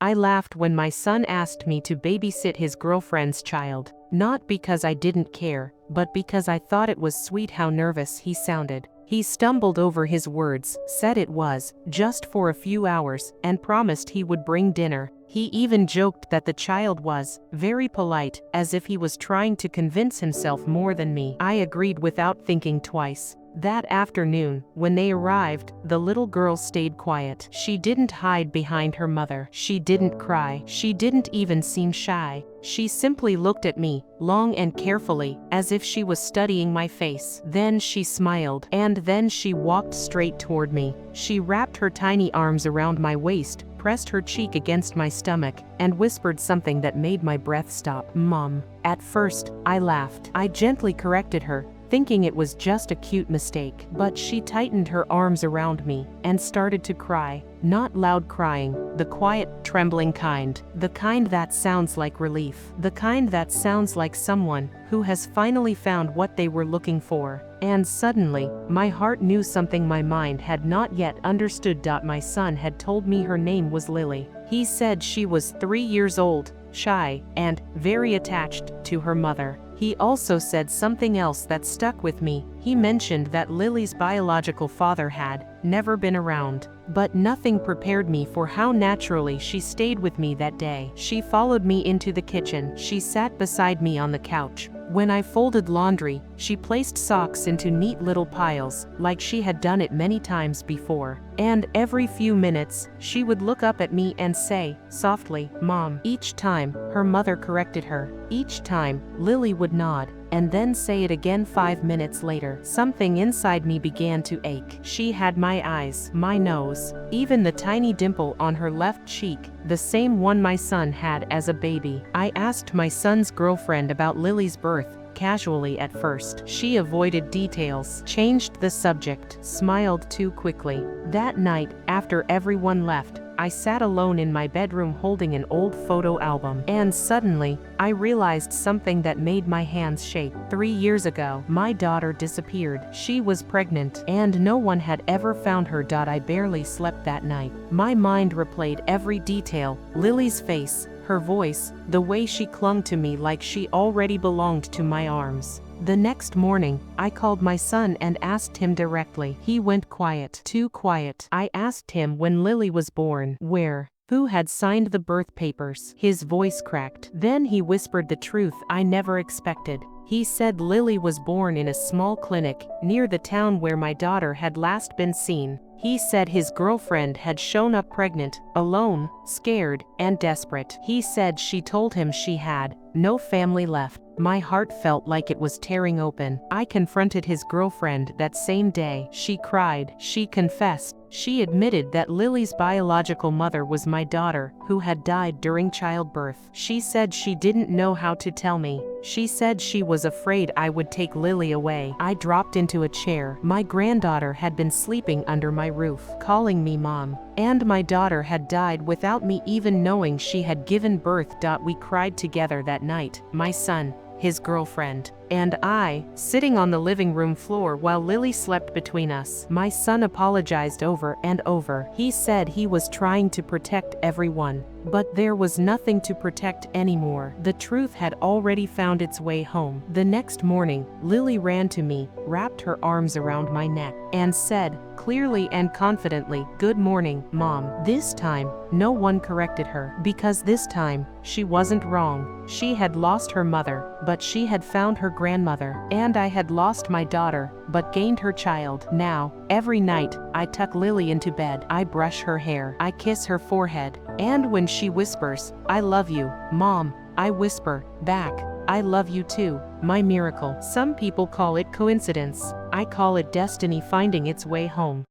I laughed when my son asked me to babysit his girlfriend's child, not because I didn't care, but because I thought it was sweet how nervous he sounded. He stumbled over his words, said it was just for a few hours, and promised he would bring dinner. He even joked that the child was very polite, as if he was trying to convince himself more than me. I agreed without thinking twice. That afternoon, when they arrived, the little girl stayed quiet. She didn't hide behind her mother. She didn't cry. She didn't even seem shy. She simply looked at me, long and carefully, as if she was studying my face. Then she smiled, and then she walked straight toward me. She wrapped her tiny arms around my waist, pressed her cheek against my stomach, and whispered something that made my breath stop. "Mom." At first, I laughed. I gently corrected her, thinking it was just a cute mistake. But she tightened her arms around me and started to cry. Not loud crying, the quiet, trembling kind. The kind that sounds like relief. The kind that sounds like someone who has finally found what they were looking for. And suddenly, my heart knew something my mind had not yet understood. My son had told me her name was Lily. He said she was 3 years old, shy, and very attached to her mother. He also said something else that stuck with me. He mentioned that Lily's biological father had never been around. But nothing prepared me for how naturally she stayed with me that day. She followed me into the kitchen. She sat beside me on the couch. When I folded laundry, she placed socks into neat little piles, like she had done it many times before. And every few minutes, she would look up at me and say, softly, "Mom." Each time, her mother corrected her. Each time, Lily would nod, and then say it again 5 minutes later. Something inside me began to ache. She had my eyes, my nose, even the tiny dimple on her left cheek, the same one my son had as a baby. I asked my son's girlfriend about Lily's birth, casually at first. She avoided details, changed the subject, smiled too quickly. That night, after everyone left, I sat alone in my bedroom holding an old photo album. And suddenly, I realized something that made my hands shake. 3 years ago, my daughter disappeared. She was pregnant, and no one had ever found her. I barely slept that night. My mind replayed every detail: Lily's face, her voice, the way she clung to me like she already belonged to my arms. The next morning, I called my son and asked him directly. He went quiet, too quiet. I asked him when Lily was born, where, who had signed the birth papers. His voice cracked. Then he whispered the truth I never expected. He said Lily was born in a small clinic near the town where my daughter had last been seen. He said his girlfriend had shown up pregnant, alone, scared, and desperate. He said she told him she had no family left. My heart felt like it was tearing open. I confronted his girlfriend that same day. She cried. She confessed. She admitted that Lily's biological mother was my daughter, who had died during childbirth. She said she didn't know how to tell me. She said she was afraid I would take Lily away. I dropped into a chair. My granddaughter had been sleeping under my roof, calling me mom. And my daughter had died without me even knowing she had given birth. We cried together that night, my son, his girlfriend, and I, sitting on the living room floor while Lily slept between us. My son apologized over and over. He said he was trying to protect everyone, but there was nothing to protect anymore. The truth had already found its way home. The next morning, Lily ran to me, wrapped her arms around my neck, and said, clearly and confidently, "Good morning, Mom." This time, no one corrected her, because this time, she wasn't wrong. She had lost her mother, but she had found her grandmother. And I had lost my daughter, but gained her child. Now, every night, I tuck Lily into bed. I brush her hair. I kiss her forehead. And when she whispers, "I love you, Mom," I whisper back, "I love you too, my miracle." Some people call it coincidence. I call it destiny finding its way home.